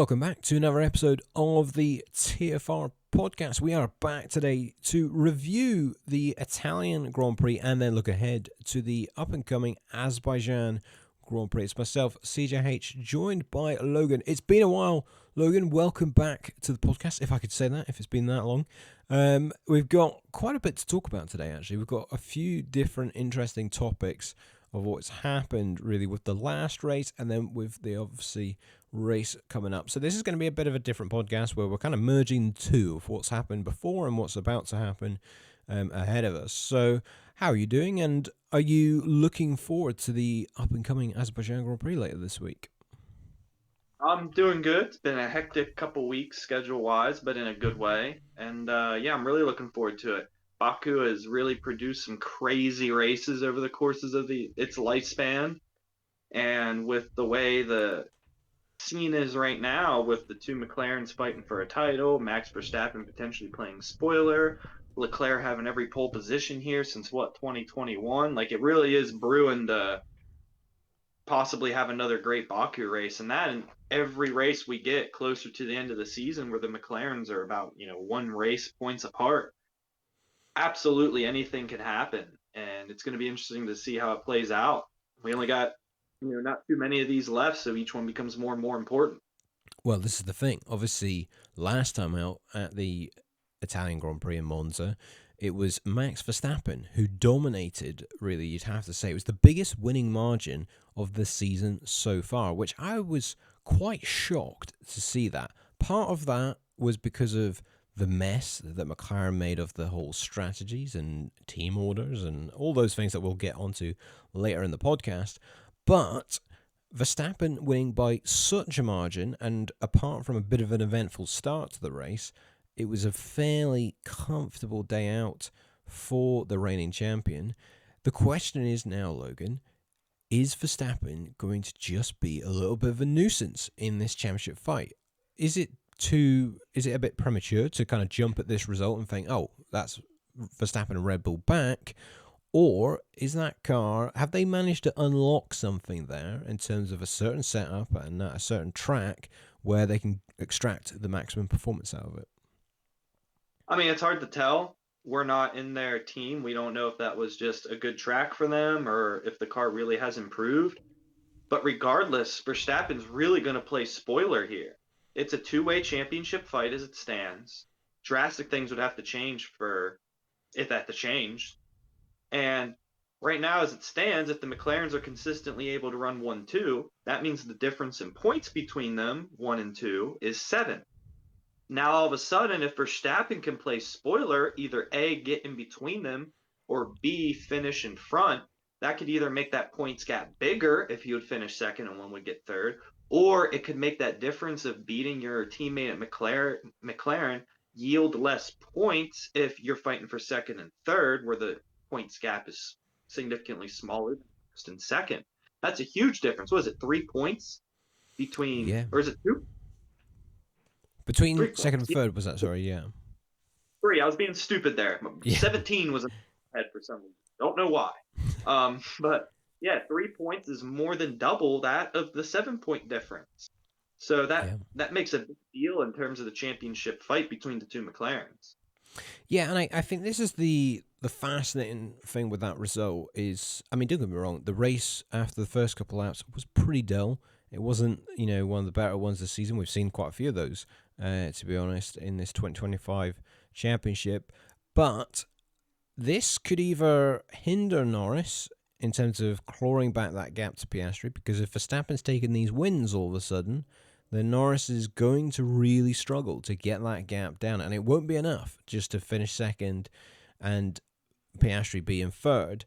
welcome back to another episode of the TFR Podcast. We are back today to review the Italian Grand Prix and then look ahead to the up-and-coming Azerbaijan Grand Prix. It's myself, CJH, joined by Logan. It's been a while, Logan. Welcome back to the podcast, if I could say that, if it's been that long. We've got quite a bit to talk about today, actually. We've got a few different interesting topics of what's happened, really, with the last race and then with the, obviously, race coming up. So this is going to be a bit of a different podcast where we're kind of merging two of what's happened before and what's about to happen ahead of us. So how are you doing, and are you looking forward to the up-and-coming Azerbaijan Grand Prix later this week? I'm doing good. It's been a hectic couple weeks schedule-wise, but in a good way. And I'm really looking forward to it. Baku has really produced some crazy races over the courses of its lifespan. And with the way the scene is right now, with the two McLarens fighting for a title, Max Verstappen potentially playing spoiler, Leclerc having every pole position here since, 2021? Like, it really is brewing to possibly have another great Baku race. And every race we get closer to the end of the season where the McLarens are about, one race points apart, absolutely anything can happen. And it's going to be interesting to see how it plays out. We only got not too many of these left, so each one becomes more and more important. Well, this is the thing. Obviously, last time out at the Italian Grand Prix in Monza, it was Max Verstappen who dominated, really, you'd have to say. It was the biggest winning margin of the season so far, which I was quite shocked to see that. Part of that was because of the mess that McLaren made of the whole strategies and team orders and all those things that we'll get onto later in the podcast. But Verstappen winning by such a margin, and apart from a bit of an eventful start to the race, it was a fairly comfortable day out for the reigning champion. The question is now, Logan, is Verstappen going to just be a little bit of a nuisance in this championship fight? Is it a bit premature to kind of jump at this result and think, oh, that's Verstappen and Red Bull back? Or is that car, have they managed to unlock something there in terms of a certain setup and a certain track where they can extract the maximum performance out of it? I mean, it's hard to tell. We're not in their team. We don't know if that was just a good track for them or if the car really has improved. But regardless, Verstappen's really going to play spoiler here. It's a two-way championship fight as it stands. Drastic things would have to change for if that to change. And right now, as it stands, if the McLarens are consistently able to run 1-2, that means the difference in points between them, 1 and 2, is 7. Now, all of a sudden, if Verstappen can play spoiler, either A, get in between them, or B, finish in front, that could either make that points gap bigger if he would finish second and one would get third, or it could make that difference of beating your teammate at McLaren yield less points if you're fighting for second and third, where the points gap is significantly smaller than first and second. That's a huge difference. What is it, 3 points between, or is it 2? Between second and third, was that? Sorry, yeah. 3. I was being stupid there. Yeah. 17 was ahead for some reason. Don't know why. But yeah, 3 points is more than double that of the 7-point difference. So that makes a big deal in terms of the championship fight between the two McLarens. Yeah, and I think this is the fascinating thing with that result is, I mean, don't get me wrong, the race after the first couple of laps was pretty dull. It wasn't, one of the better ones this season. We've seen quite a few of those, to be honest, in this 2025 championship. But this could either hinder Norris in terms of clawing back that gap to Piastri, because if Verstappen's taking these wins all of a sudden, then Norris is going to really struggle to get that gap down. And it won't be enough just to finish second and Piastri be in third.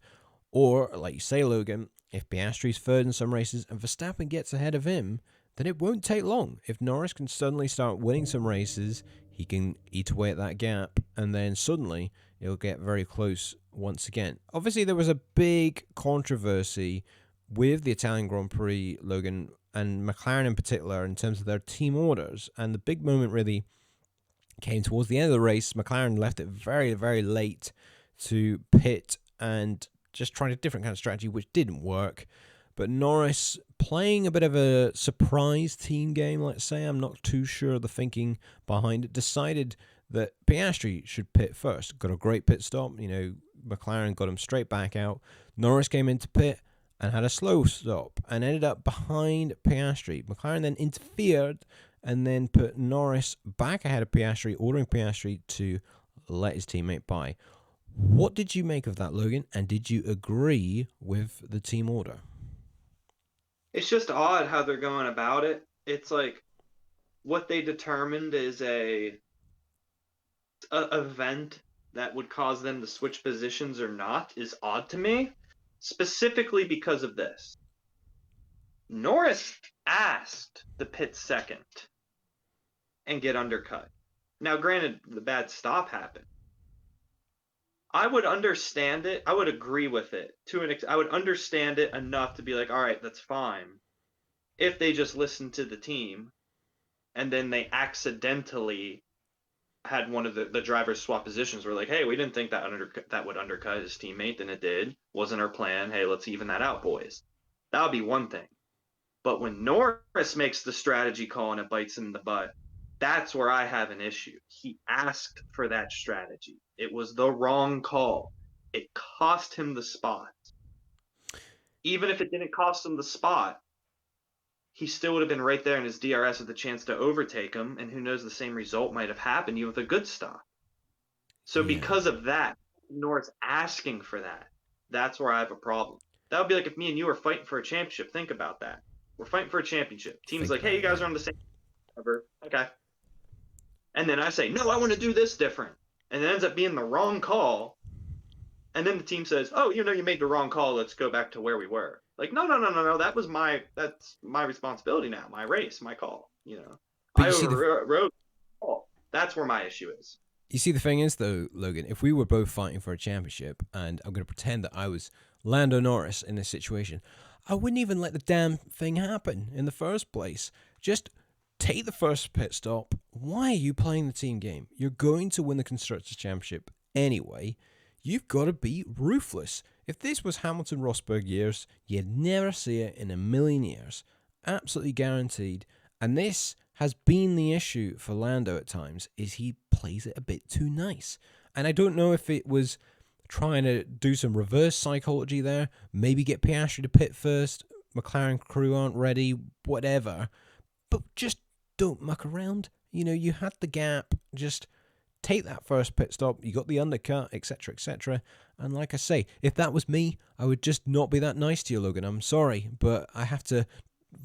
Or, like you say, Logan, if Piastri's third in some races and Verstappen gets ahead of him, then it won't take long. If Norris can suddenly start winning some races, he can eat away at that gap, and then suddenly it'll get very close once again. Obviously, there was a big controversy with the Italian Grand Prix, Logan, and McLaren in particular, in terms of their team orders. And the big moment really came towards the end of the race. McLaren left it very, very late to pit and just tried a different kind of strategy, which didn't work. But Norris playing a bit of a surprise team game, let's say, I'm not too sure of the thinking behind it, decided that Piastri should pit first. Got a great pit stop. McLaren got him straight back out. Norris came into pit and had a slow stop and ended up behind Piastri. McLaren then interfered and then put Norris back ahead of Piastri, ordering Piastri to let his teammate by. What did you make of that, Logan? And did you agree with the team order? It's just odd how they're going about it. It's like what they determined is a event that would cause them to switch positions or not is odd to me, specifically because of this. Norris asked to pit second and get undercut. Now, granted, the bad stop happened. I would understand it. I would agree with it. I would understand it enough to be like, all right, that's fine. If they just listened to the team and then they accidentally had one of the drivers swap positions. We're like, hey, we didn't think that would undercut his teammate, and it did. Wasn't our plan. Hey, let's even that out, boys. That would be one thing. But when Norris makes the strategy call and it bites him in the butt, that's where I have an issue. He asked for that strategy. It was the wrong call. It cost him the spot. Even if it didn't cost him the spot, he still would have been right there in his DRS with the chance to overtake him, and who knows, the same result might have happened even with a good stop. So because of that, Norris asking for that, that's where I have a problem. That would be like if me and you were fighting for a championship. Think about that. We're fighting for a championship. Team's like, hey, you guys are on the same cover. Okay. And then I say, no, I want to do this different. And it ends up being the wrong call. And then the team says, oh, you made the wrong call. Let's go back to where we were. Like, no. That's my responsibility now. My race, my call. I overrode the call. That's where my issue is. You see, the thing is, though, Logan, if we were both fighting for a championship, and I'm going to pretend that I was Lando Norris in this situation, I wouldn't even let the damn thing happen in the first place. Just take the first pit stop. Why are you playing the team game? You're going to win the Constructors' Championship anyway. You've got to be ruthless. If this was Hamilton-Rosberg years, you'd never see it in a million years. Absolutely guaranteed. And this has been the issue for Lando at times, is he plays it a bit too nice. And I don't know if it was trying to do some reverse psychology there, maybe get Piastri to pit first, McLaren crew aren't ready, whatever. But just don't muck around. You had the gap, just take that first pit stop, you got the undercut, etc., etc. And like I say, if that was me, I would just not be that nice to you, Logan. I'm sorry, but I have to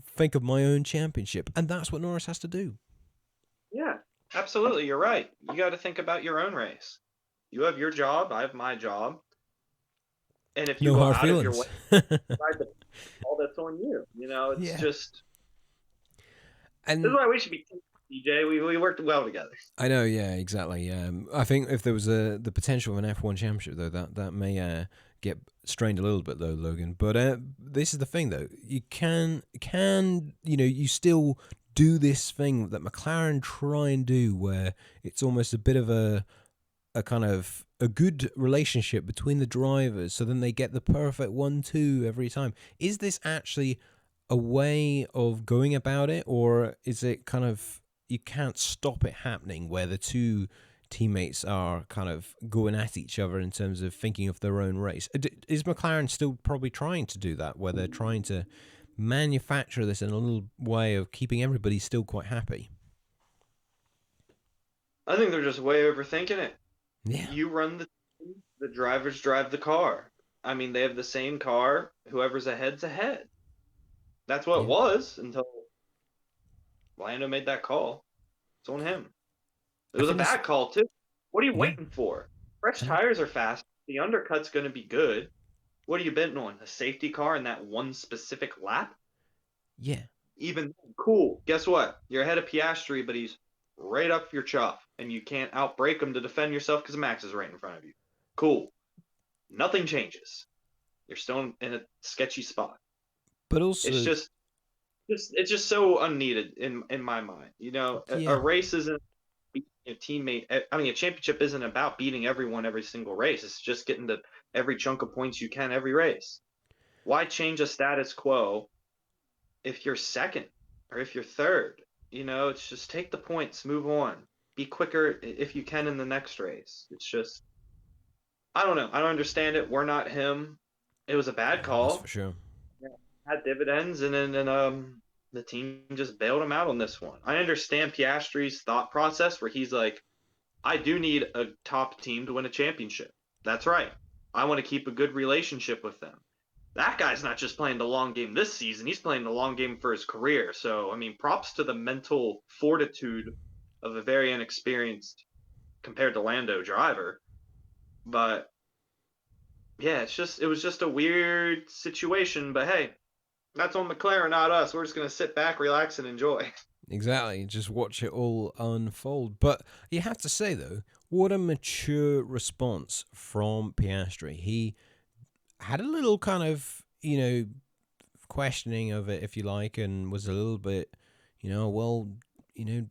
think of my own championship, and that's what Norris has to do. Yeah, absolutely. You're right. You got to think about your own race. You have your job. I have my job. And if you go out of your way, all that's on you. It's just. And this is why we should be DJ. We worked well together. I know. Yeah, exactly. I think if there was the potential of an F1 championship, though, that may get strained a little bit, though, Logan. But this is the thing, though. You can you still do this thing that McLaren try and do, where it's almost a bit of a kind of a good relationship between the drivers, so then they get the perfect 1-2 every time. Is this actually a way of going about it, or is it kind of you can't stop it happening where the two teammates are kind of going at each other in terms of thinking of their own race? Is McLaren still probably trying to do that, where they're trying to manufacture this in a little way of keeping everybody still quite happy? I think they're just way overthinking it. Yeah. You run the drivers drive the car. I mean, they have the same car. Whoever's ahead's ahead. That's what it was until Lando made that call. It's on him. It was a bad call, too. What are you waiting for? Fresh tires are fast. The undercut's going to be good. What are you betting on? A safety car in that one specific lap? Yeah. Even cool. Guess what? You're ahead of Piastri, but he's right up your chuff, and you can't outbrake him to defend yourself because Max is right in front of you. Cool. Nothing changes. You're still in a sketchy spot. But also, it's just so unneeded in my mind. A race isn't a teammate. I mean, a championship isn't about beating everyone every single race. It's just getting to every chunk of points you can every race. Why change a status quo if you're second or if you're third? It's just take the points, move on, be quicker if you can in the next race. It's just, I don't know. I don't understand it. We're not him. It was a bad Yeah, that's for call. sure. Yeah. Had dividends, and then the team just bailed him out on this one. I understand Piastri's thought process where he's like, I do need a top team to win a championship. That's right. I want to keep a good relationship with them. That guy's not just playing the long game this season, he's playing the long game for his career. So, I mean, props to the mental fortitude of a very inexperienced compared to Lando driver. But yeah, it was just a weird situation. But hey, that's on McLaren, not us. We're just gonna sit back, relax, and enjoy. Exactly. Just watch it all unfold. But you have to say, though, what a mature response from Piastri. He had a little kind of, questioning of it, if you like, and was a little bit, well,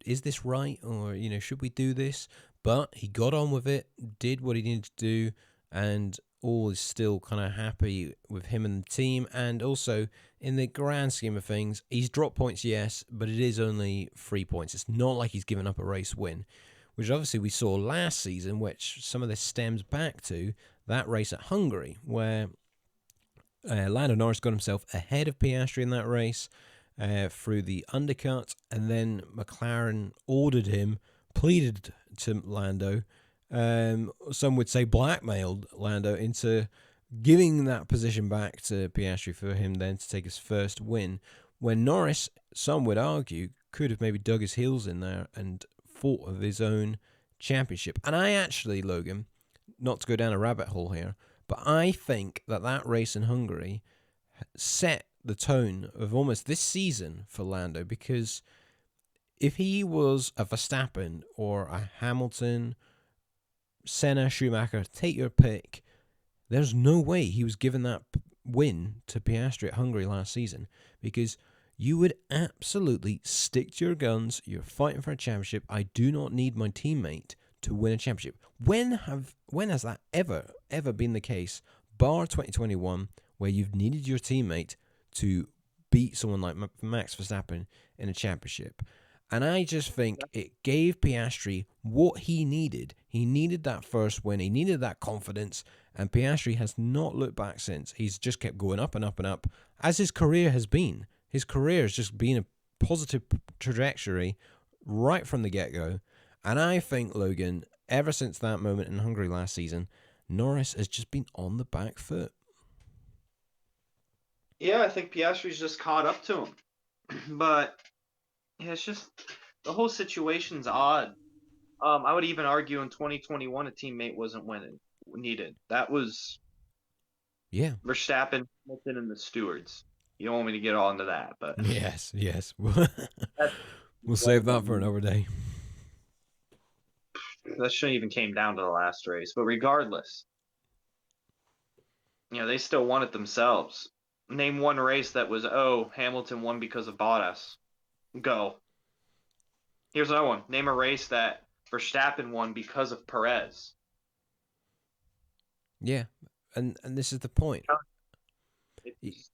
is this right? Or, should we do this? But he got on with it, did what he needed to do, and all is still kind of happy with him and the team. And also, in the grand scheme of things, he's dropped points, yes, but it is only 3 points. It's not like he's given up a race win, which obviously we saw last season, which some of this stems back to that race at Hungary, where Lando Norris got himself ahead of Piastri in that race through the undercut, and then McLaren ordered him, pleaded to Lando, some would say blackmailed Lando into giving that position back to Piastri for him then to take his first win, when Norris, some would argue, could have maybe dug his heels in there and fought of his own championship. And I actually, Logan, not to go down a rabbit hole here, but I think that race in Hungary set the tone of almost this season for Lando, because if he was a Verstappen or a Hamilton, Senna, Schumacher, take your pick, there's no way he was given that win to Piastri at Hungary last season, because you would absolutely stick to your guns. You're fighting for a championship. I do not need my teammate to win a championship. When has that ever been the case, bar 2021, where you've needed your teammate to beat someone like Max Verstappen in a championship? And I just think it gave Piastri what he needed. He needed that first win. He needed that confidence. And Piastri has not looked back since. He's just kept going up and up and up, as his career has been. His career has just been a positive trajectory right from the get-go. And I think, Logan, ever since that moment in Hungary last season, Norris has just been on the back foot. Yeah, I think Piastri's just caught up to him. But yeah, it's just the whole situation's odd. I would even argue in 2021 a teammate wasn't needed. That was Verstappen, Hamilton, and the stewards. You don't want me to get all into that, but yes. We'll save that for another day. That shouldn't even came down to the last race. But regardless, they still won it themselves. Name one race that was, Hamilton won because of Bottas. Go. Here's another one. Name a race that Verstappen won because of Perez. Yeah, and this is the point. It's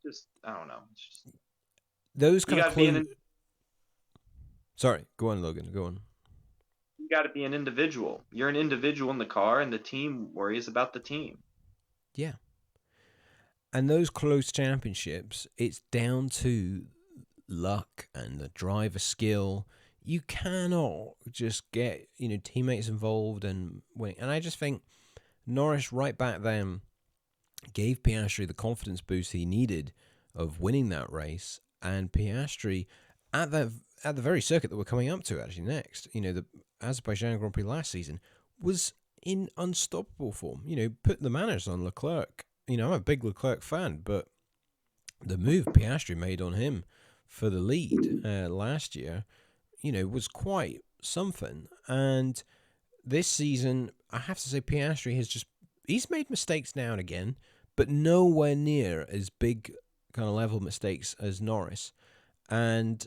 just I don't know. It's just, those kind of Sorry, go on, Logan. Go on. You got to be an individual. You're an individual in the car, and the team worries about the team. Yeah. And those close championships, it's down to luck and the driver skill. You cannot just get, teammates involved and winning. And I just think Norris right back then gave Piastri the confidence boost he needed of winning that race. And Piastri, at the very circuit that we're coming up to actually next, the Azerbaijan Grand Prix last season, was in unstoppable form. Put the manners on Leclerc. I'm a big Leclerc fan, but the move Piastri made on him for the lead last year, was quite something. And this season, I have to say, Piastri he's made mistakes now and again, but nowhere near as big kind of level mistakes as Norris. And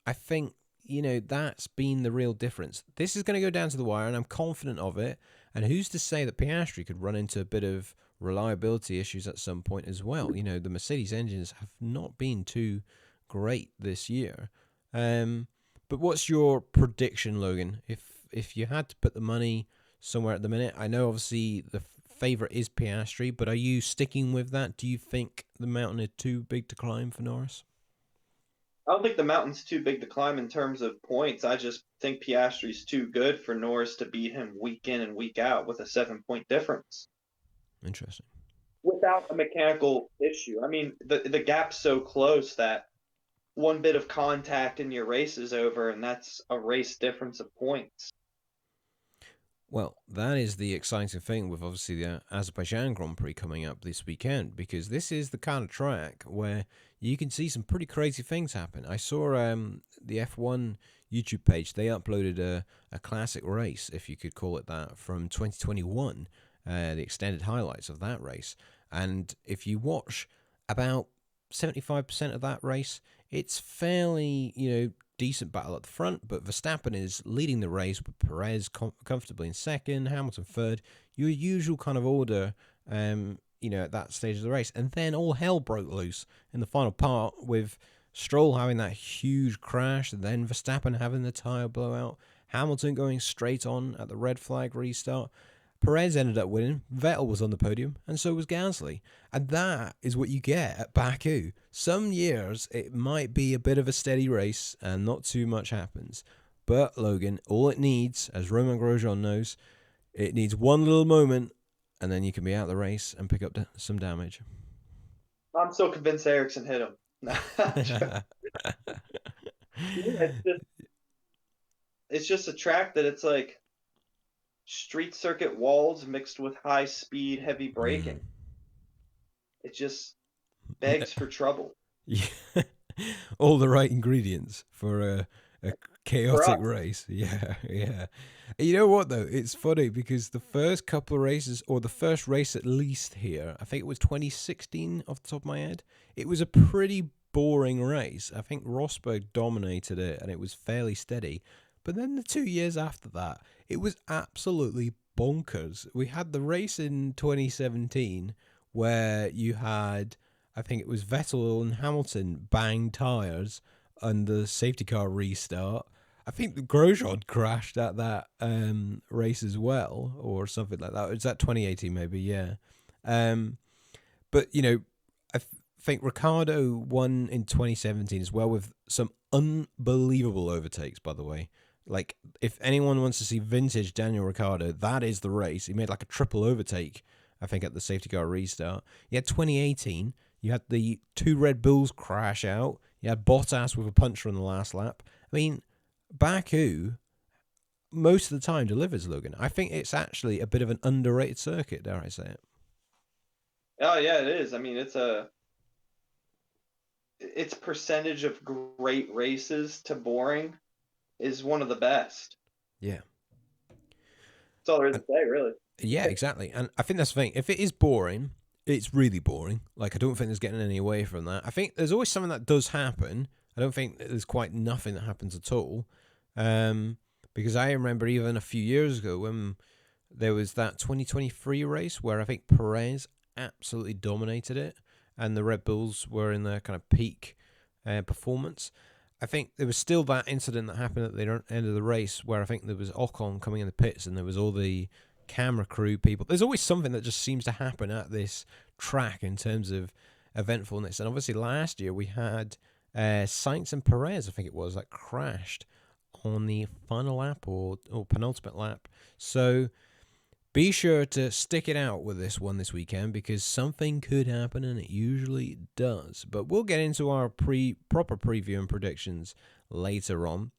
I think, that's been the real difference. This is going to go down to the wire, and I'm confident of it. And who's to say that Piastri could run into a bit of reliability issues at some point as well? You know, the Mercedes engines have not been too great this year. But what's your prediction, Logan? If you had to put the money somewhere at the minute, I know obviously the favorite is Piastri, but are you sticking with that? Do you think the mountain is too big to climb for Norris? I don't think the mountain's too big to climb in terms of points. I just think Piastri's too good for Norris to beat him week in and week out with a 7 point difference Interesting. without a mechanical issue. I mean, the gap's so close that one bit of contact and your race is over, and that's a race difference of points. Well, that is the exciting thing with obviously the Azerbaijan Grand Prix coming up this weekend, because this is the kind of track where you can see some pretty crazy things happen. I saw the F1 YouTube page, they uploaded a classic race, if you could call it that, from 2021, the extended highlights of that race. And if you watch about 75% of that race, it's fairly, decent battle at the front, but Verstappen is leading the race with Perez comfortably in second, Hamilton third, your usual kind of order, at that stage of the race. And then all hell broke loose in the final part with Stroll having that huge crash, and then Verstappen having the tyre blowout, Hamilton going straight on at the red flag restart. Perez ended up winning, Vettel was on the podium, and so was Gasly. And that is what you get at Baku. Some years, it might be a bit of a steady race, and not too much happens. But, Logan, all it needs, as Romain Grosjean knows, it needs one little moment, and then you can be out of the race and pick up some damage. I'm so convinced Ericsson hit him. It's just a track that it's like street circuit walls mixed with high speed, heavy braking. It just begs for trouble. Yeah. All the right ingredients for a chaotic race. Yeah. You know what, though? It's funny because the first couple of races, or the first race at least here, I think it was 2016 off the top of my head, it was a pretty boring race. I think Rosberg dominated it and it was fairly steady. But then the 2 years after that, it was absolutely bonkers. We had the race in 2017 where you had, I think it was Vettel and Hamilton bang tyres and the safety car restart. I think the Grosjean crashed at that race as well, or something like that. Is that 2018 maybe? Yeah. But, I think Ricciardo won in 2017 as well with some unbelievable overtakes, by the way. Like, if anyone wants to see vintage Daniel Ricciardo, that is the race. He made like a triple overtake, I think, at the safety car restart. You had 2018. You had the two Red Bulls crash out. You had Bottas with a puncher on the last lap. I mean, Baku, most of the time, delivers, Logan. I think it's actually a bit of an underrated circuit, dare I say it. Oh, yeah, it is. I mean, its percentage of great races to boring is one of the best. Yeah. That's all there is to say, really. Yeah, exactly. And I think that's the thing. If it is boring, it's really boring. Like, I don't think there's getting any away from that. I think there's always something that does happen. I don't think there's quite nothing that happens at all. Because I remember even a few years ago when there was that 2023 race where I think Perez absolutely dominated it and the Red Bulls were in their kind of peak performance. I think there was still that incident that happened at the end of the race where I think there was Ocon coming in the pits and there was all the camera crew people. There's always something that just seems to happen at this track in terms of eventfulness. And obviously last year we had Sainz and Perez, I think it was, that crashed on the final lap or penultimate lap. So be sure to stick it out with this one this weekend because something could happen and it usually does. But we'll get into our proper preview and predictions later on.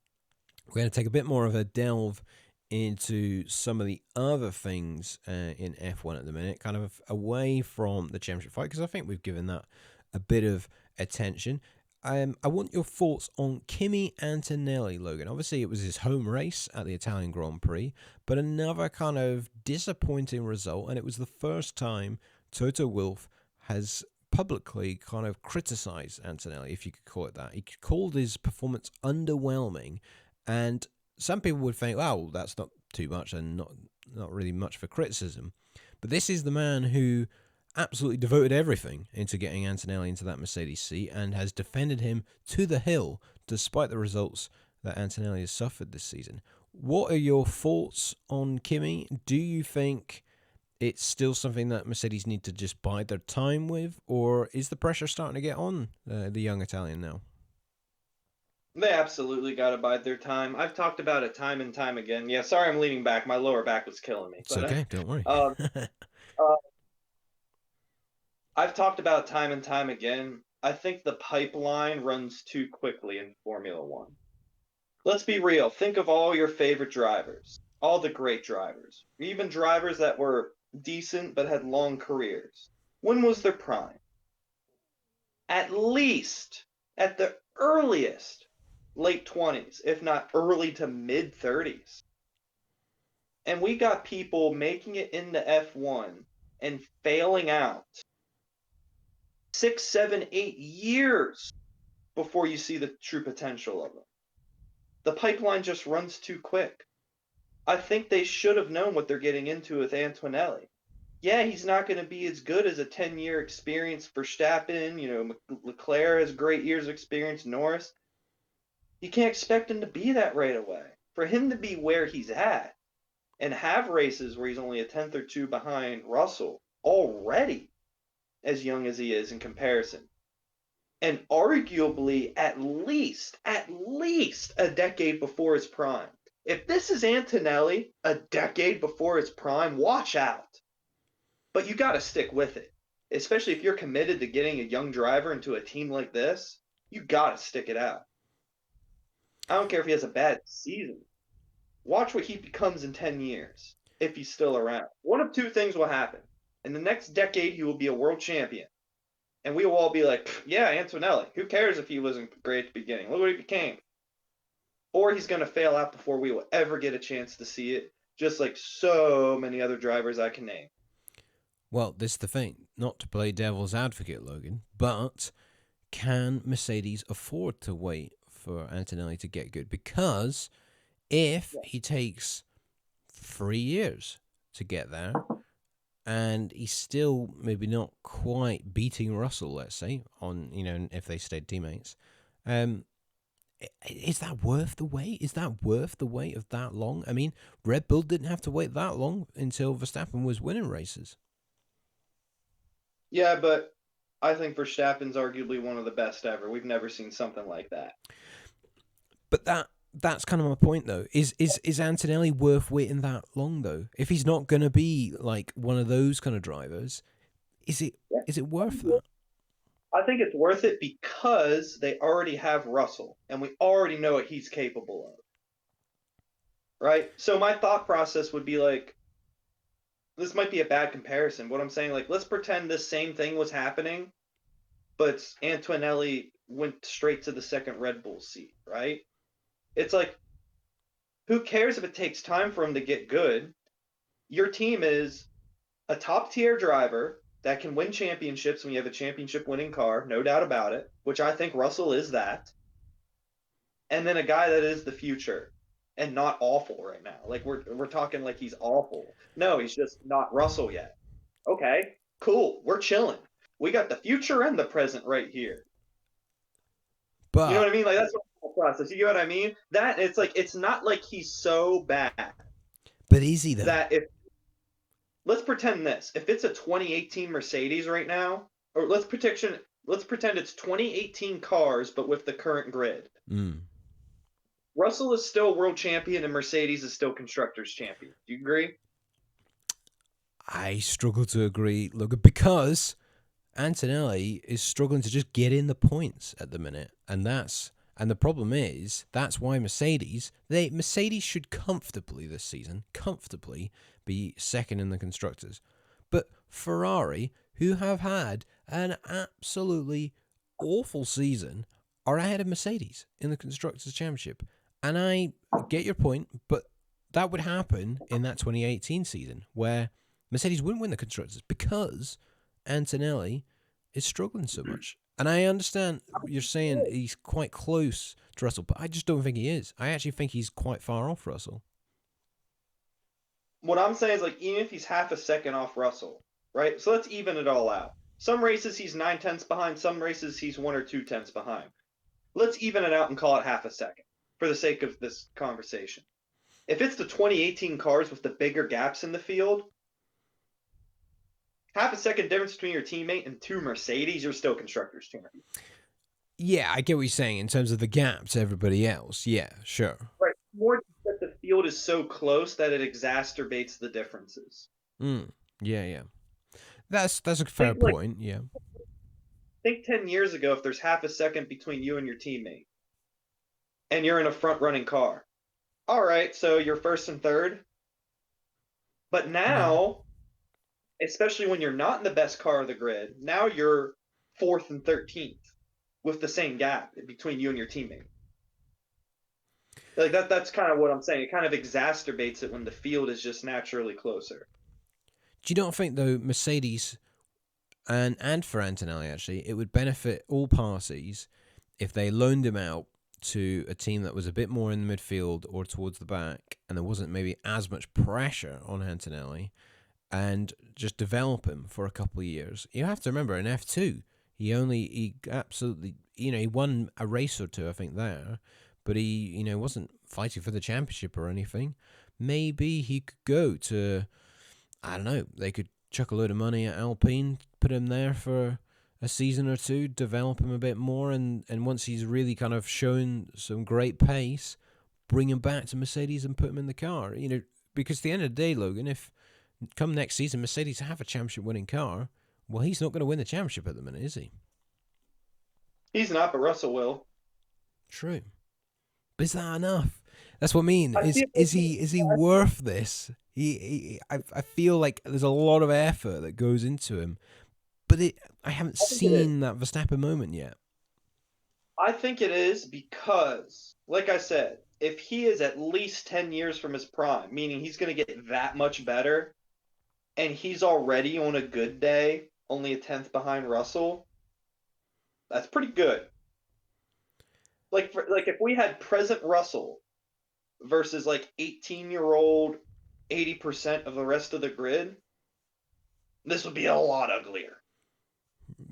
We're going to take a bit more of a delve into some of the other things in F1 at the minute, kind of away from the championship fight, because I think we've given that a bit of attention. I want your thoughts on Kimi Antonelli, Logan. Obviously, it was his home race at the Italian Grand Prix, but another kind of disappointing result, and it was the first time Toto Wolff has publicly kind of criticized Antonelli, if you could call it that. He called his performance underwhelming, and some people would think, oh, that's not too much and not really much for criticism. But this is the man who absolutely devoted everything into getting Antonelli into that Mercedes seat and has defended him to the hill despite the results that Antonelli has suffered this season. What are your thoughts on Kimi? Do you think it's still something that Mercedes need to just bide their time with, or is the pressure starting to get on the young Italian now? They absolutely got to bide their time. I've talked about it time and time again. Yeah, sorry I'm leaning back. My lower back was killing me. It's okay, don't worry. Uh, I've talked about it time and time again. I think the pipeline runs too quickly in Formula One. Let's be real. Think of all your favorite drivers, all the great drivers, even drivers that were decent but had long careers. When was their prime? At least, at the earliest, late 20s, if not early to mid 30s. And we got people making it into F1 and failing out 6, 7, 8 years before you see the true potential of them. The pipeline just runs too quick. I think they should have known what they're getting into with Antonelli. Yeah, he's not going to be as good as a 10-year experience Verstappen. Leclerc has great years of experience. Norris. You can't expect him to be that right away. For him to be where he's at and have races where he's only a tenth or two behind Russell already, as young as he is in comparison, and arguably at least a decade before his prime. If this is Antonelli a decade before his prime, watch out. But you got to stick with it, especially if you're committed to getting a young driver into a team like this. You got to stick it out. I don't care if he has a bad season. Watch what he becomes in 10 years, if he's still around. One of two things will happen. In the next decade, he will be a world champion. And we will all be like, yeah, Antonelli. Who cares if he wasn't great at the beginning? Look what he became. Or he's going to fail out before we will ever get a chance to see it, just like so many other drivers I can name. Well, this is the thing. Not to play devil's advocate, Logan, but can Mercedes afford to wait for Antonelli to get good? Because if he takes 3 years to get there, and he's still maybe not quite beating Russell, let's say, on if they stayed teammates, is that worth the wait? Is that worth the wait of that long? I mean, Red Bull didn't have to wait that long until Verstappen was winning races. Yeah, but I think Verstappen's arguably one of the best ever. We've never seen something like that. But that's kind of my point, though. Is Antonelli worth waiting that long, though? If he's not going to be like one of those kind of drivers, is it worth that? I think it's worth it because they already have Russell, and we already know what he's capable of. Right? So my thought process would be like, this might be a bad comparison. What I'm saying, like, let's pretend this same thing was happening, but Antonelli went straight to the second Red Bull seat, right? It's like, who cares if it takes time for him to get good? Your team is a top-tier driver that can win championships when you have a championship-winning car, no doubt about it, which I think Russell is that. And then a guy that is the future and not awful right now. Like, we're talking like he's awful. No, he's just not Russell yet. Okay, cool. We're chilling. We got the future and the present right here. But you know what I mean? Like, that's the process. You get what I mean? That it's like, it's not like he's so bad. But is he though? That if let's pretend this. If it's a 2018 Mercedes right now, or let's pretend it's 2018 cars, but with the current grid. Russell is still world champion and Mercedes is still constructors champion. Do you agree? I struggle to agree, Logan, because Antonelli is struggling to just get in the points at the minute, and the problem is that's why Mercedes should comfortably this season be second in the constructors, but Ferrari, who have had an absolutely awful season, are ahead of Mercedes in the constructors championship. And I get your point, but that would happen in that 2018 season where Mercedes wouldn't win the constructors because Antonelli is struggling so much. And I understand you're saying he's quite close to Russell, but I just don't think he is. I actually think he's quite far off Russell. what I'm saying is, like, even if he's half a second off Russell, right? So let's even it all out. Some races he's 9 tenths behind, some races he's 1 or 2 tenths behind. Let's even it out and call it half a second for the sake of this conversation. If it's the 2018 cars with the bigger gaps in the field, half a second difference between your teammate and two Mercedes, you're still constructors champion. Yeah, I get what you're saying in terms of the gap to everybody else. Yeah, sure. Right. More that the field is so close that it exacerbates the differences. Yeah. That's a fair point. Yeah. Think 10 years ago, if there's half a second between you and your teammate, and you're in a front running car. All right, so you're first and third. But now, especially when you're not in the best car of the grid, now you're fourth and 13th with the same gap between you and your teammate. Like that's kind of what I'm saying. It kind of exacerbates it when the field is just naturally closer. Do you not think though Mercedes and for Antonelli actually, it would benefit all parties if they loaned him out to a team that was a bit more in the midfield or towards the back, and there wasn't maybe as much pressure on Antonelli, and just develop him for a couple of years. You have to remember in F2, he absolutely, he won a race or two, I think, there, but he, wasn't fighting for the championship or anything. Maybe he could go to, I don't know, they could chuck a load of money at Alpine, put him there for a season or two, develop him a bit more, and once he's really kind of shown some great pace, bring him back to Mercedes and put him in the car. Because at the end of the day, Logan, if come next season Mercedes have a championship-winning car, well, he's not going to win the championship at the minute, is he? He's not, but Russell will. True. But is that enough? That's what I mean. Is he worth this? I feel like there's a lot of effort that goes into him, but I haven't seen that Verstappen moment yet. I think it is because, like I said, if he is at least 10 years from his prime, meaning he's going to get that much better, and he's already on a good day, only a tenth behind Russell, that's pretty good. Like if we had present Russell versus like 18-year-old 80% of the rest of the grid, this would be a lot uglier.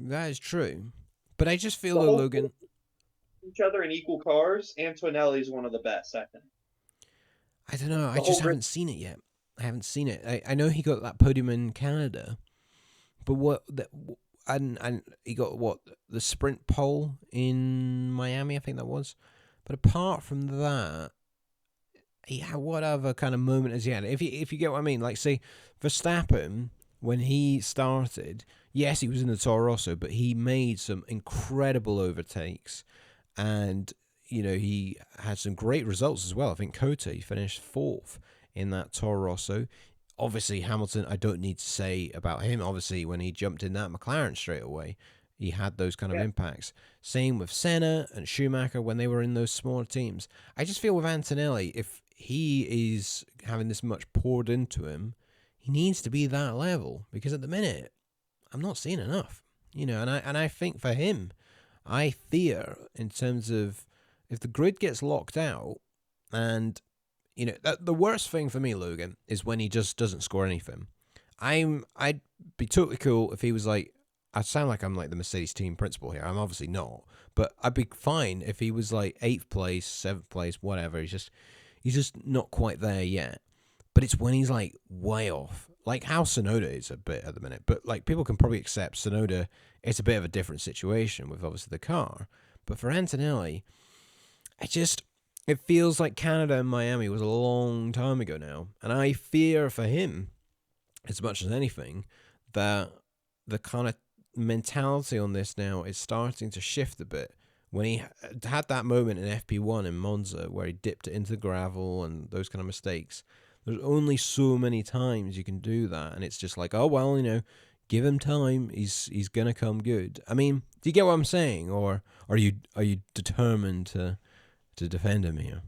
That is true. But I just feel though, Logan, each other in equal cars, Antonelli's one of the best, I think. I don't know. I just haven't seen it yet. I haven't seen it. I know he got that podium in Canada, but and he got the sprint pole in Miami, I think that was. But apart from that, what other kind of moment has he had? If you get what I mean, like say Verstappen when he started, yes, he was in the Toro Rosso, but he made some incredible overtakes, and he had some great results as well. I think Kota, he finished fourth in that Toro Rosso. Obviously, Hamilton, I don't need to say about him. Obviously, when he jumped in that McLaren straight away, he had those kind of impacts. Same with Senna and Schumacher when they were in those smaller teams. I just feel with Antonelli, if he is having this much poured into him, he needs to be that level, because at the minute, I'm not seeing enough. And I think for him, I fear in terms of if the grid gets locked out, and the worst thing for me, Logan, is when he just doesn't score anything. I'd be totally cool if he was like, I sound like I'm like the Mercedes team principal here. I'm obviously not, but I'd be fine if he was like 8th place, 7th place, whatever. He's just not quite there yet. But it's when he's like way off, like how Tsunoda is a bit at the minute. But like people can probably accept Tsunoda. It's a bit of a different situation with obviously the car. But for Antonelli, it feels like Canada and Miami was a long time ago now. And I fear for him, as much as anything, that the kind of mentality on this now is starting to shift a bit. When he had that moment in FP1 in Monza where he dipped it into the gravel and those kind of mistakes, there's only so many times you can do that. And it's just like, oh, well, give him time. He's going to come good. I mean, do you get what I'm saying? Or are you determined to defend him here?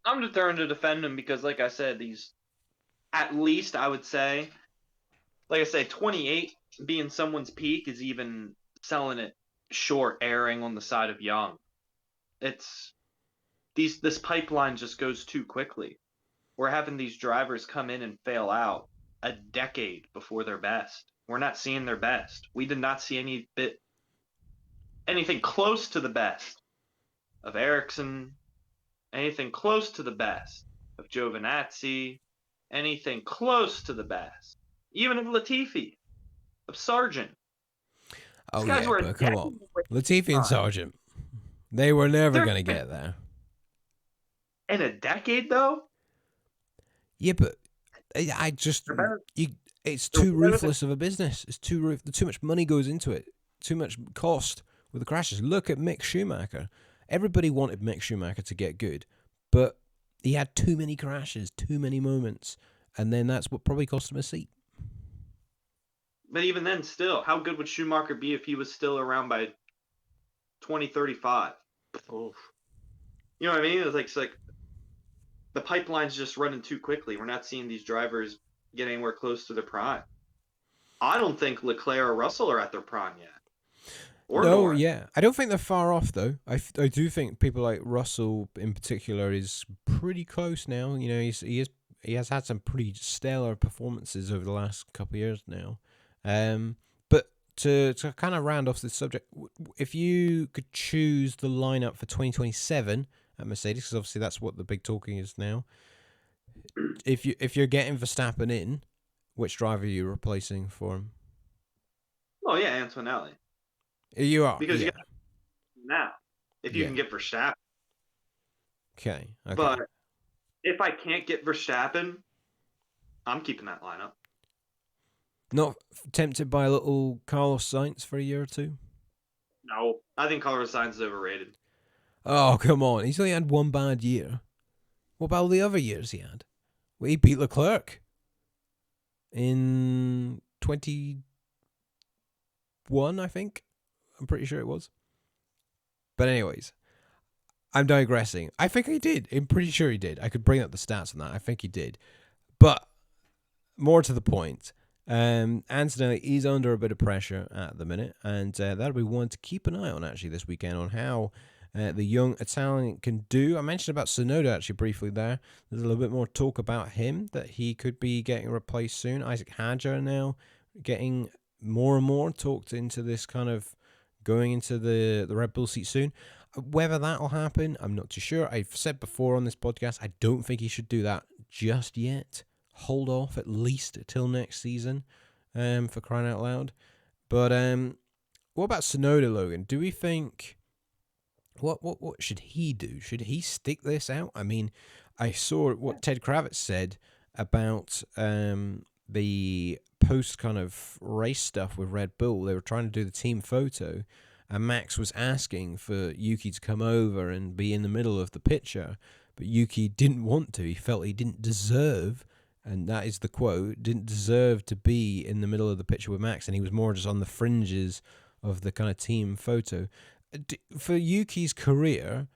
I'm determined to defend him because, like I said, these, at least I would say, 28 being someone's peak is even selling it short, erring on the side of young. This pipeline just goes too quickly. we're having these drivers come in and fail out a decade before their best. We're not seeing their best. We did not see anything close to the best of Ericsson, anything close to the best of Giovinazzi, anything close to the best, even of Latifi, of Sargent. These Oh guys yeah, were a but come on, decade away Latifi and from time. Sargent, they were never They're- going to get there. In a decade, though, Yeah, but I just they're better. it's They're too better than- ruthless of a business. It's too much money goes into it. Too much cost with the crashes. Look at Mick Schumacher. Everybody wanted Mick Schumacher to get good, but he had too many crashes, too many moments, and then that's what probably cost him a seat. But even then, still, how good would Schumacher be if he was still around by 2035? Oof. You know what I mean? It's like the pipeline's just running too quickly. We're not seeing these drivers get anywhere close to their prime. I don't think Leclerc or Russell are at their prime yet. Or No, Norris. yeah. I don't think they're far off, though. I do think people like Russell, in particular, is pretty close now. You know, he has had some pretty stellar performances over the last couple of years now. But to kind of round off this subject, if you could choose the lineup for 2027 at Mercedes, because obviously that's what the big talking is now. If you're getting Verstappen in, which driver are you replacing for him? Oh yeah, Antonelli. You are, Because yeah. you got now, if you Yeah. can get Verstappen. Okay. But if I can't get Verstappen, I'm keeping that lineup. Not tempted by a little Carlos Sainz for a year or two? No, I think Carlos Sainz is overrated. Oh, come on. He's only had one bad year. What about all the other years he had? Well, he beat Leclerc in 21, I think. I'm pretty sure it was. But anyways, I'm digressing. I think he did. I'm pretty sure he did. I could bring up the stats on that. I think he did. But more to the point, Antonelli is under a bit of pressure at the minute, and that'll be one to keep an eye on actually this weekend on how the young Italian can do. I mentioned about Tsunoda actually briefly there. There's a little bit more talk about him that he could be getting replaced soon. Isaac Hadjar now getting more and more talked into this kind of going into the Red Bull seat soon. Whether that'll happen, I'm not too sure. I've said before on this podcast, I don't think he should do that just yet. Hold off at least till next season, for crying out loud. But what about Tsunoda, Logan? Do we think what should he do? Should he stick this out? I mean, I saw what Ted Kravitz said about the post kind of race stuff with Red Bull. They were trying to do the team photo, and Max was asking for Yuki to come over and be in the middle of the picture, but Yuki didn't want to. He felt he didn't deserve. And that is the quote, didn't deserve to be in the middle of the picture with Max, and he was more just on the fringes of the kind of team photo. For Yuki's career,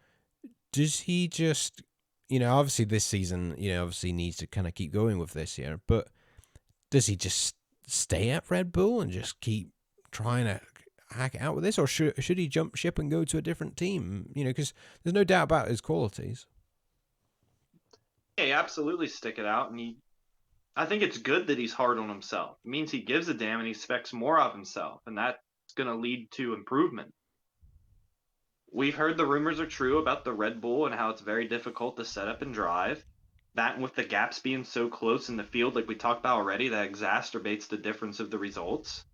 does he just, obviously this season, obviously needs to kind of keep going with this here, but does he just stay at Red Bull and just keep trying to hack it out with this, or should he jump ship and go to a different team? Because there's no doubt about his qualities. Yeah, he absolutely stick it out, and I think it's good that he's hard on himself. It means he gives a damn and he expects more of himself, and that's going to lead to improvement. We've heard the rumors are true about the Red Bull and how it's very difficult to set up and drive. That, and with the gaps being so close in the field, like we talked about already, that exacerbates the difference of the results.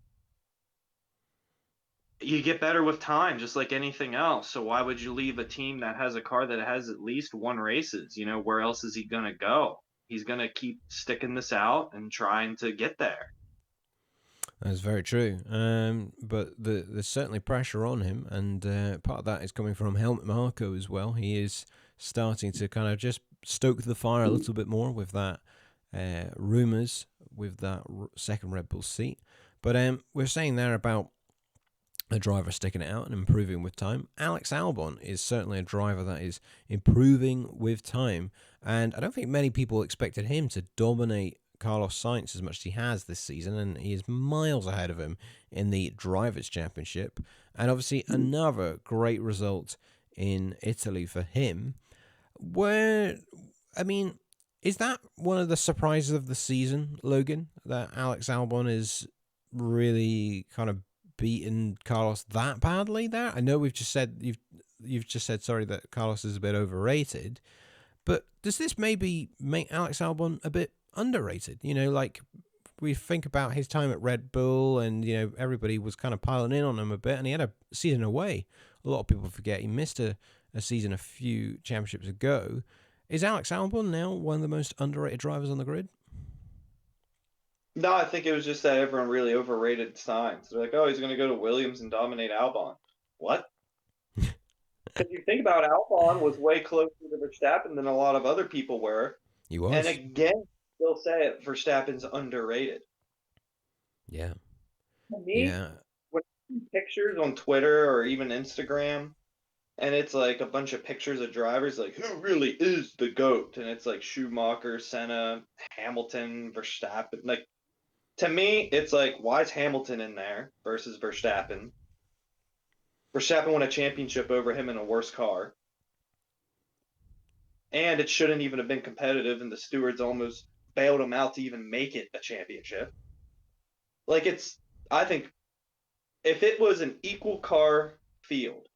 You get better with time, just like anything else. So why would you leave a team that has a car that has at least one races? Where else is he going to go? He's going to keep sticking this out and trying to get there. That's very true. But there's certainly pressure on him, and part of that is coming from Helmut Marko as well. He is starting to kind of just stoke the fire a little bit more with that rumours with that second Red Bull seat. But we're saying there about a driver sticking it out and improving with time. Alex Albon is certainly a driver that is improving with time, and I don't think many people expected him to dominate Carlos Sainz as much as he has this season, and he is miles ahead of him in the Drivers' Championship. And obviously another great result in Italy for him, where, I mean, Is that one of the surprises of the season, Logan? That Alex Albon is really kind of beaten Carlos that badly there? I know you've just said sorry that Carlos is a bit overrated, but does this maybe make Alex Albon a bit underrated? You know, like we think about his time at Red Bull and, you know, everybody was kind of piling in on him a bit and he had a season away. A lot of people forget he missed a season a few championships ago. Is Alex Albon now one of the most underrated drivers on the grid? No, I think it was just that everyone really overrated Sainz. They're like, oh, he's going to go to Williams and dominate Albon. What? Because you think about it, Albon was way closer to Verstappen than a lot of other people were. He was. And again, still say it, Verstappen's underrated. Yeah. To me, when I see pictures on Twitter or even Instagram, and it's like a bunch of pictures of drivers, like, who really is the GOAT? And it's like Schumacher, Senna, Hamilton, Verstappen. Like, to me, it's like, why is Hamilton in there versus Verstappen? Verstappen won a championship over him in a worse car. And it shouldn't even have been competitive, and the stewards almost bailed him out to even make it a championship. Like, I think, if it was an equal car field,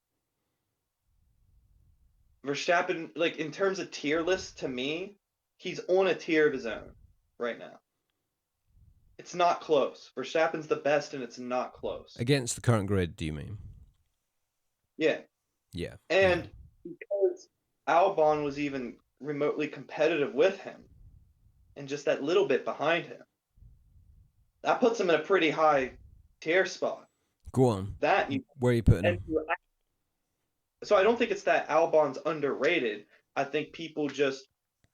Verstappen, like, in terms of tier list, to me, he's on a tier of his own right now. It's not close. Verstappen's the best, and it's not close. Against the current grid, do you mean? Yeah. Yeah. And because Albon was even remotely competitive with him, and just that little bit behind him, that puts him in a pretty high tier spot. Go on. Where are you putting him? So I don't think it's that Albon's underrated. I think people just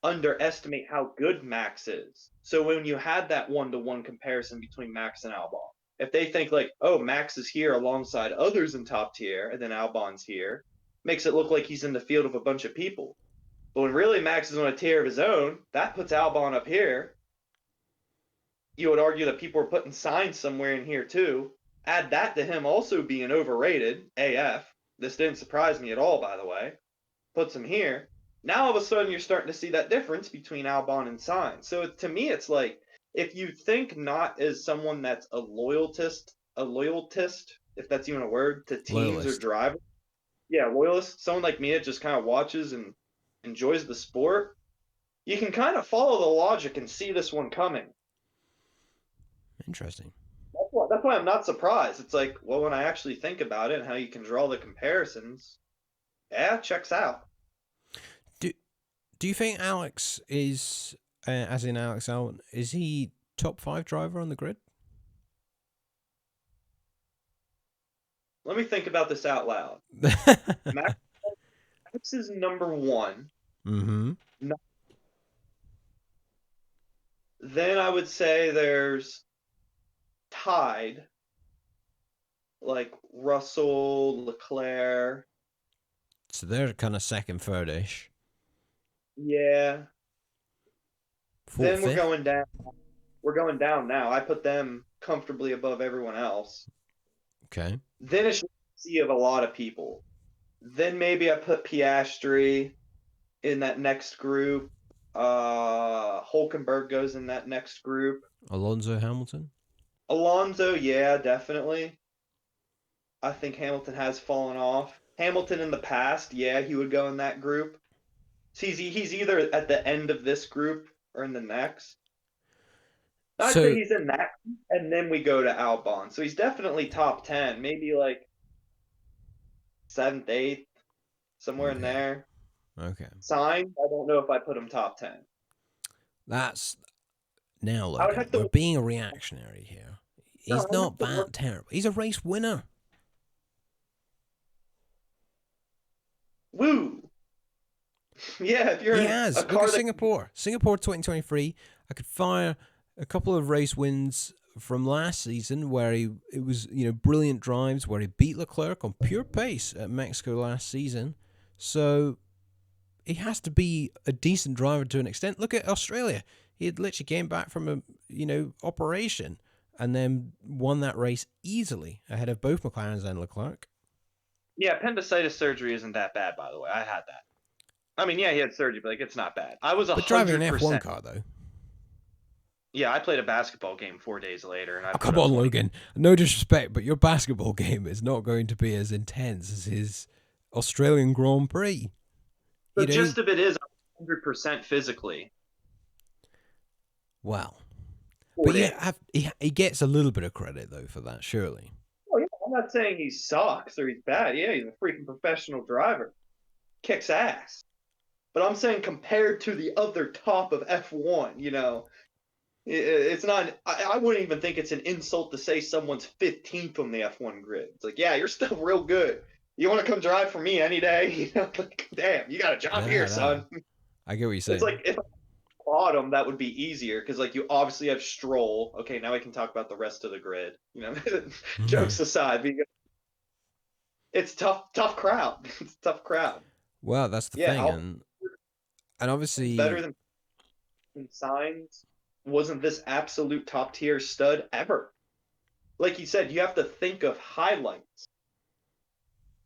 underestimate how good Max is. So when you had that 1-to-1 comparison between Max and Albon, if they think like, oh, Max is here alongside others in top tier, and then Albon's here, makes it look like he's in the field of a bunch of people. But when really Max is on a tier of his own, that puts Albon up here. You would argue that people are putting Sainz somewhere in here too. Add that to him also being overrated, AF. This didn't surprise me at all, by the way. Puts him here. Now all of a sudden you're starting to see that difference between Albon and Sainz. So to me, it's like, if you think not as someone that's a loyalist, if that's even a word, to teams or drivers. Yeah, loyalist. Someone like me that just kind of watches and enjoys the sport. You can kind of follow the logic and see this one coming. Interesting. That's why I'm not surprised. It's like, well, when I actually think about it and how you can draw the comparisons, yeah, checks out. Do you think Alex is, as in Alex Albon, is he top 5 driver on the grid? Let me think about this out loud. Max is number 1. Mm-hmm. Then I would say there's tied, like Russell, Leclerc. So they're kind of second, third-ish. Yeah. Fourth, then we're fifth? going down. We're going down now. I put them comfortably above everyone else. Okay. Then it's a sea of a lot of people. Then maybe I put Piastri in that next group. Hulkenberg goes in that next group. Alonso, Hamilton? Alonso, yeah, definitely. I think Hamilton has fallen off. Hamilton in the past, yeah, he would go in that group. So he's either at the end of this group or in the next. I'd say he's in that, and then we go to Albon. So he's definitely top 10, maybe like 7th, 8th, somewhere in there. Okay. Sainz, I don't know if I put him top 10. That's now, Logan, we're being reactionary here. He's not that terrible. He's a race winner. Woo! Yeah, if you're he has. a Look car at Singapore 2023. I could fire a couple of race wins from last season where it was brilliant drives where he beat Leclerc on pure pace at Mexico last season. So he has to be a decent driver to an extent. Look at Australia. He had literally came back from a operation and then won that race easily ahead of both McLarens and Leclerc. Yeah, appendicitis surgery isn't that bad, by the way. I had that. I mean, yeah, he had surgery, but like it's not bad. I was But driving an 100%. F1 car, though. Yeah, I played a basketball game 4 days later, and I Oh, put come up on, 20. Logan. No disrespect, but your basketball game is not going to be as intense as his Australian Grand Prix. The gist of it is 100% physically. Wow. 4 But days. yeah, he gets a little bit of credit, though, for that, surely. Oh, yeah, I'm not saying he sucks or he's bad. Yeah, he's a freaking professional driver. Kicks ass. But I'm saying compared to the other top of F1, it's not. I wouldn't even think it's an insult to say someone's 15th on the F1 grid. It's like, yeah, you're still real good. You want to come drive for me any day? Like, damn, you got a job here, son. I get what you're saying. It's like if I bottom, that would be easier because like you obviously have Stroll. Okay, now we can talk about the rest of the grid. Jokes aside, because it's tough crowd. It's a tough crowd. Well, that's the thing, and obviously better than Sainz. Wasn't this absolute top tier stud ever? Like you said, you have to think of highlights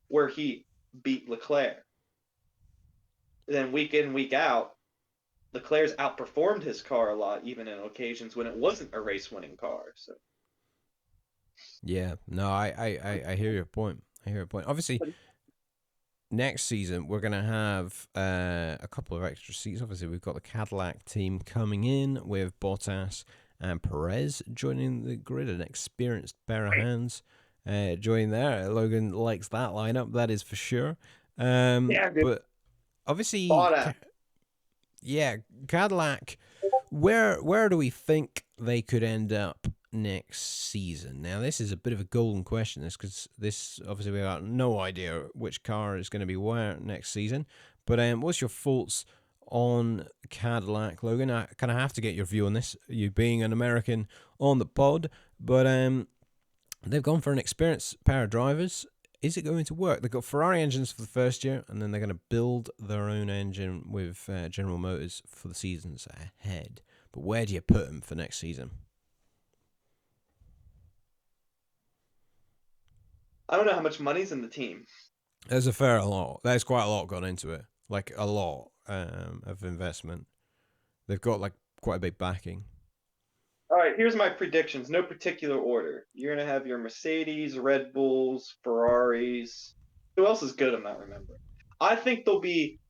where he beat Leclerc. Then week in, week out, Leclerc's outperformed his car a lot, even in occasions when it wasn't a race-winning car. So, yeah, no, I hear your point. Obviously, next season we're gonna have a couple of extra seats. Obviously, we've got the Cadillac team coming in with Bottas and Perez joining the grid, an experienced pair of hands joining there. Logan likes that lineup, that is for sure. But obviously, Cadillac. Where do we think they could end up next season? Now, this is a bit of a golden question, because this obviously we got no idea which car is going to be where next season. But what's your thoughts on Cadillac, Logan? I kind of have to get your view on this, you being an American on the pod. But they've gone for an experienced pair of drivers. Is it going to work? They've got Ferrari engines for the first year, and then they're going to build their own engine with General Motors for the seasons ahead. But where do you put them for next season? I don't know how much money's in the team. There's a fair lot. There's quite a lot gone into it. Like a lot of investment. They've got like quite a big backing. All right, here's my predictions. No particular order. You're going to have your Mercedes, Red Bulls, Ferraris. Who else is good? I'm not remembering. I think they'll be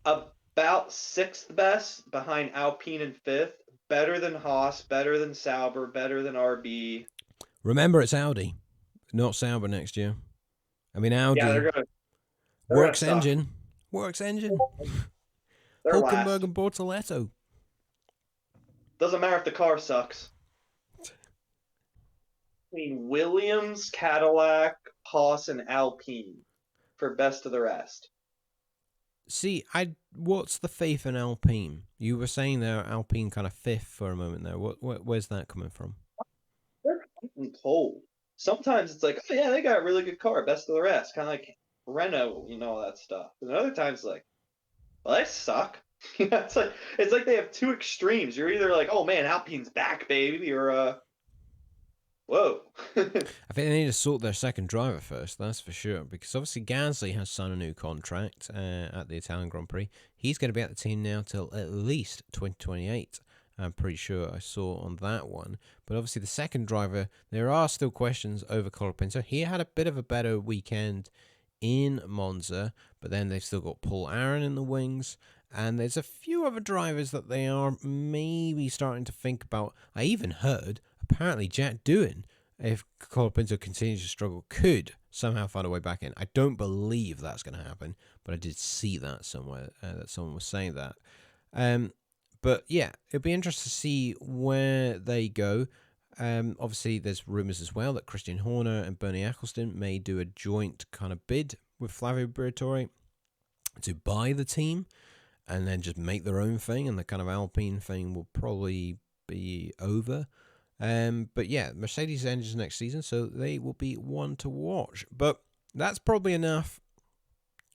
about sixth best behind Alpine in fifth. Better than Haas, better than Sauber, better than RB. Remember, it's Audi, not Sauber next year. I mean, Audi. Yeah, they're works engine. Hulkenberg and Bortoletto. Doesn't matter if the car sucks. Between Williams, Cadillac, Haas, and Alpine for best of the rest. See, what's the faith in Alpine? You were saying there Alpine kind of fifth for a moment there. Where's that coming from? They're cold. Sometimes it's like, oh yeah, they got a really good car, best of the rest, kind of like Renault, all that stuff. And other times, like, well, they suck. It's like they have two extremes. You're either like, oh man, Alpine's back, baby, or whoa. I think they need to sort their second driver first, that's for sure. Because obviously Gasly has signed a new contract at the Italian Grand Prix. He's going to be at the team now till at least 2028. I'm pretty sure I saw on that one. But obviously the second driver, there are still questions over Colapinto. He had a bit of a better weekend in Monza, but then they've still got Paul Aaron in the wings. And there's a few other drivers that they are maybe starting to think about. I even heard, apparently, Jack Doohan, if Colapinto continues to struggle, could somehow find a way back in. I don't believe that's going to happen, but I did see that somewhere, that someone was saying that. But yeah, it'd be interesting to see where they go. Obviously, there's rumours as well that Christian Horner and Bernie Ecclestone may do a joint kind of bid with Flavio Briatore to buy the team and then just make their own thing, and the kind of Alpine thing will probably be over. But yeah, Mercedes engines next season, so they will be one to watch. But that's probably enough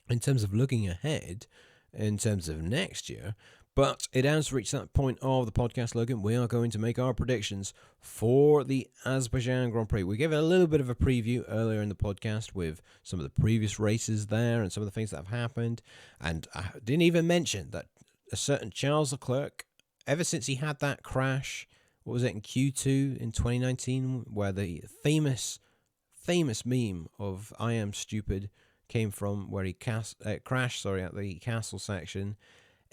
in terms of looking ahead, in terms of next year. But it has reached that point of the podcast, Logan. We are going to make our predictions for the Azerbaijan Grand Prix. We gave a little bit of a preview earlier in the podcast with some of the previous races there and some of the things that have happened. And I didn't even mention that a certain Charles Leclerc, ever since he had that crash, what was it, in Q2 in 2019, where the famous meme of "I am stupid" came from, where he crashed at the castle section.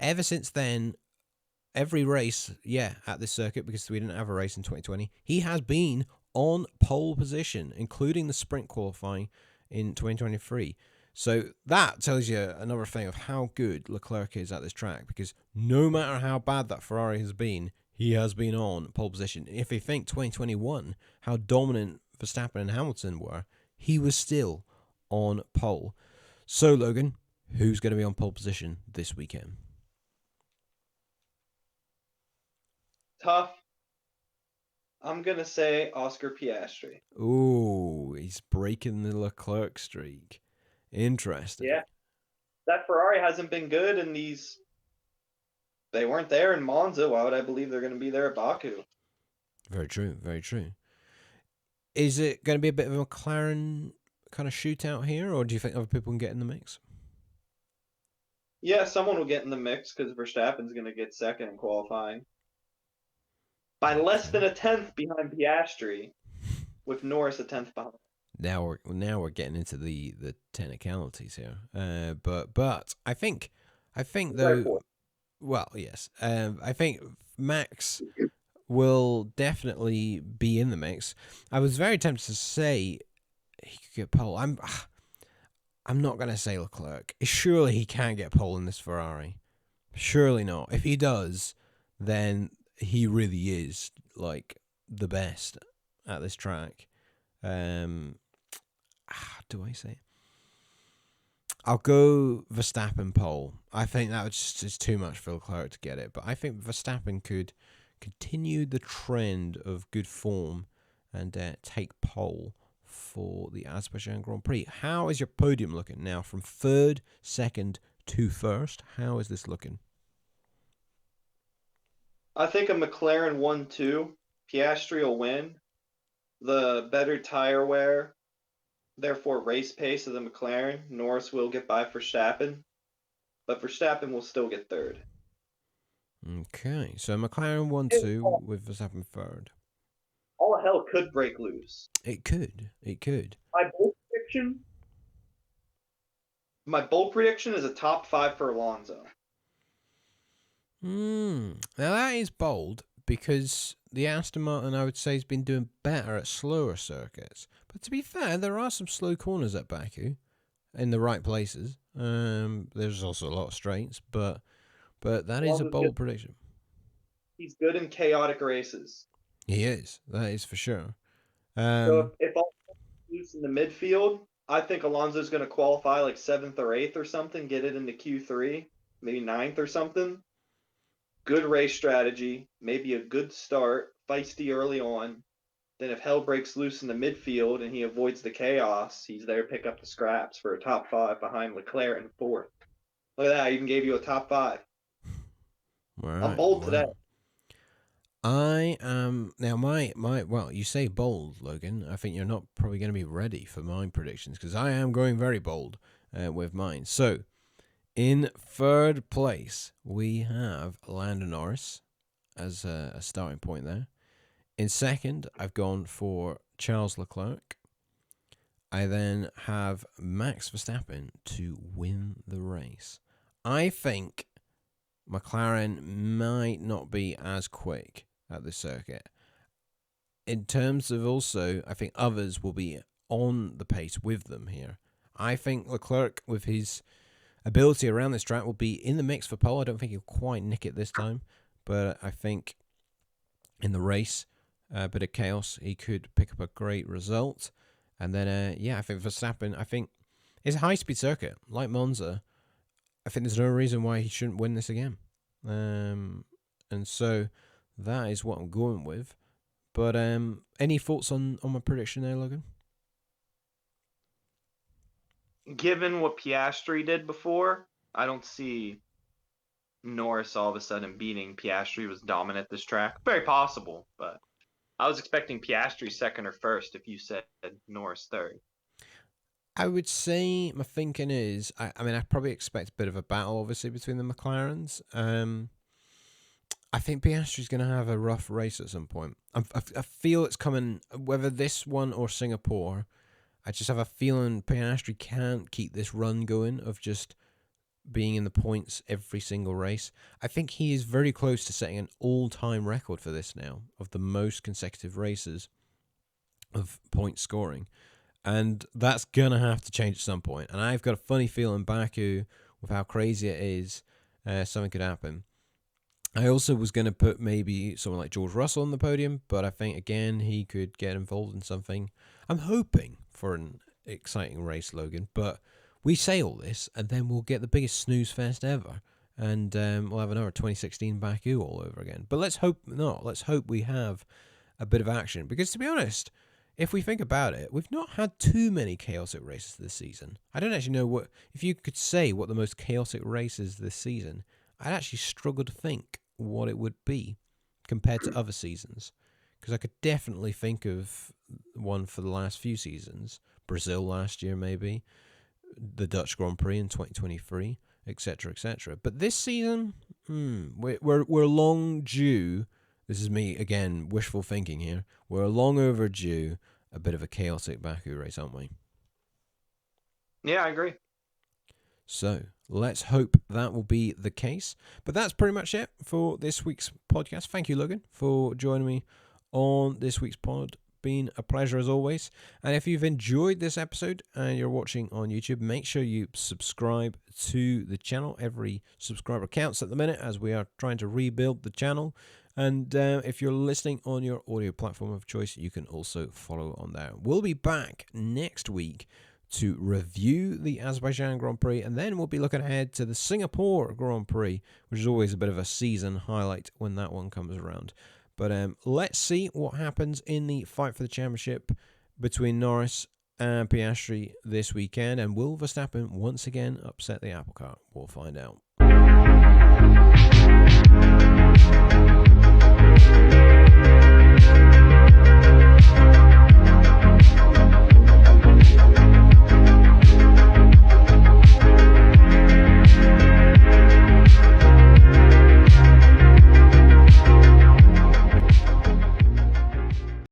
Ever since then, every race, at this circuit, because we didn't have a race in 2020, he has been on pole position, including the sprint qualifying in 2023. So that tells you another thing of how good Leclerc is at this track, because no matter how bad that Ferrari has been, he has been on pole position. If you think 2021, how dominant Verstappen and Hamilton were, he was still on pole. So, Logan, who's going to be on pole position this weekend? Tough. I'm going to say Oscar Piastri. Ooh, he's breaking the Leclerc streak. Interesting. Yeah. That Ferrari hasn't been good, and they weren't there in Monza. Why would I believe they're going to be there at Baku? Very true, very true. Is it going to be a bit of a McLaren kind of shootout here, or do you think other people can get in the mix? Yeah, someone will get in the mix because Verstappen's going to get second in qualifying. By less than a tenth behind Piastri, with Norris a tenth behind. Now we're getting into the technicalities here. But I think though, well, yes. I think Max will definitely be in the mix. I was very tempted to say he could get pole. I'm not gonna say Leclerc. Surely he can't get pole in this Ferrari. Surely not. If he does, then he really is like the best at this track. Do I say? I'll go Verstappen pole. I think that was just too much for Leclerc to get it, but I think Verstappen could continue the trend of good form and take pole for the Azerbaijan Grand Prix. How is your podium looking now from third, second to first? How is this looking? I think a McLaren 1-2. Piastri will win. The better tire wear, therefore race pace of the McLaren. Norris will get by Verstappen, but Verstappen will still get third. Okay, so McLaren 1-2 with Verstappen third. All hell could break loose. It could. My bold prediction is a top 5 for Alonso. Now that is bold, because the Aston Martin, I would say, has been doing better at slower circuits. But to be fair, there are some slow corners at Baku in the right places. There's also a lot of straights, but that is a bold prediction. He's good in chaotic races. He is. That is for sure. So if all loose in the midfield, I think Alonso's going to qualify like 7th or 8th or something, get it into Q3, maybe 9th or something. Good race strategy, maybe a good start, feisty early on. Then if hell breaks loose in the midfield and he avoids the chaos, he's there to pick up the scraps for a top 5 behind Leclerc in 4th. Look at that, I even gave you a top 5. Right, I'm bold today. I am now my well, you say bold, Logan. I think you're not probably going to be ready for my predictions, because I am going very bold with mine. So, in third place, we have Lando Norris as a starting point there. In second, I've gone for Charles Leclerc. I then have Max Verstappen to win the race. I think McLaren might not be as quick at this circuit. In terms of also, I think others will be on the pace with them here. I think Leclerc, with his ability around this track, will be in the mix for pole. I don't think he'll quite nick it this time, but I think in the race, a bit of chaos, he could pick up a great result. And then, I think Verstappen, I think it's a high-speed circuit, like Monza. I think there's no reason why he shouldn't win this again. And so that is what I'm going with. But any thoughts on my prediction there, Logan? Given what Piastri did before, I don't see Norris all of a sudden beating Piastri was dominant this track. Very possible, but I was expecting Piastri second or first if you said Norris third. I would say my thinking is, I mean, I probably expect a bit of a battle, obviously, between the McLarens. I think Piastri's going to have a rough race at some point. I feel it's coming, whether this one or Singapore. I just have a feeling Piastri can't keep this run going of just being in the points every single race. I think he is very close to setting an all-time record for this now, of the most consecutive races of point scoring. And that's going to have to change at some point. And I've got a funny feeling Baku, with how crazy it is, something could happen. I also was going to put maybe someone like George Russell on the podium, but I think, again, he could get involved in something. I'm hoping for an exciting race, Logan, but we say all this, and then we'll get the biggest snooze fest ever, and we'll have another 2016 Baku all over again. But let's hope not. Let's hope we have a bit of action, because to be honest, if we think about it, we've not had too many chaotic races this season. I don't actually know if you could say what the most chaotic race is this season, I'd actually struggle to think what it would be compared to other seasons. Because I could definitely think of one for the last few seasons. Brazil last year, maybe. The Dutch Grand Prix in 2023, etc., etc. But this season, we're long due. This is me, again, wishful thinking here. We're long overdue a bit of a chaotic Baku race, aren't we? Yeah, I agree. So let's hope that will be the case. But that's pretty much it for this week's podcast. Thank you, Logan, for joining me on this week's pod. Been a pleasure as always. And if you've enjoyed this episode and you're watching on YouTube, make sure you subscribe to the channel. Every subscriber counts at the minute, as we are trying to rebuild the channel. And if you're listening on your audio platform of choice, you can also follow on there. We'll be back next week to review the Azerbaijan Grand Prix, and then we'll be looking ahead to the Singapore Grand Prix, which is always a bit of a season highlight when that one comes around. But let's see what happens in the fight for the championship between Norris and Piastri this weekend, and will Verstappen once again upset the apple cart? We'll find out.